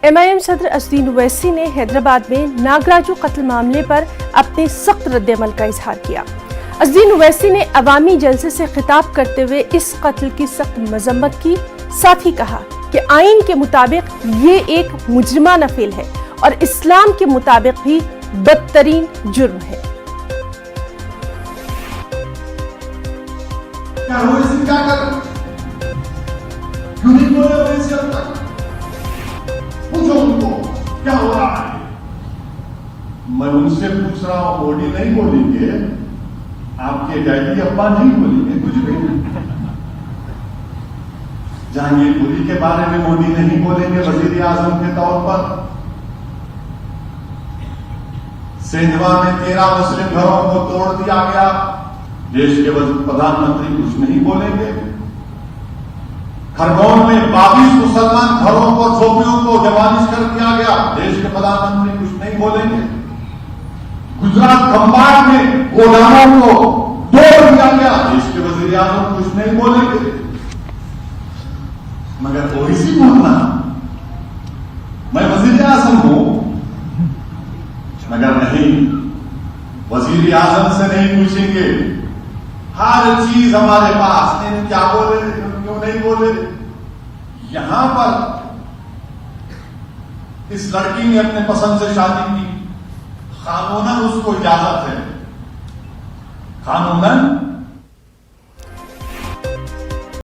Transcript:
MIM सदर असदुद्दीन ओवैसी ने हैदराबाद में नागराजू कत्ल मामले पर अपने सख्त रद्द-ए-अमल का इजहार किया। असदुद्दीन ओवैसी ने अवामी जलसे से खिताब करते हुए इस कत्ल की सख्त मजम्मत की, साथ ही कहा कि आईन के मुताबिक ये एक मुजरिमाना फेल है और इस्लाम के मुताबिक भी बदतरीन जुर्म है। क्या कर क्यों नहीं बोले ओवैसी अब तक? पूछो उनको क्या हो रहा है। मैं उनसे पूछ रहा हूं, मोदी नहीं बोलेंगे, आपके डैडी अब्बा नहीं बोलेंगे, कुछ भी नहीं। जहांगीरपुरी के बारे में मोदी नहीं बोलेंगे वजीर आजम के तौर पर। सेंधवा में 13 मुस्लिम घरों को तोड़ दिया गया, देश के प्रधानमंत्री कुछ नहीं बोलेंगे। खरगोन में 22 मुसलमान घरों को, झोपड़ियों को डिमोलिश कर दिया गया, देश के प्रधानमंत्री कुछ नहीं बोलेंगे। गुजरात खंबात में गोदामों को तोड़ दिया गया, देश के वजीर आजम कुछ नहीं बोलेंगे। मगर ओवैसी बोलना, मैं वजीर आजम हूं, मगर नहीं, वजीर आजम से नहीं पूछेंगे। हर चीज हमारे पास, नहीं क्या बोले, क्यों नहीं बोले। यहां पर इस लड़की ने अपने पसंद से शादी की, कानूनन उसको इजाजत है, कानूनन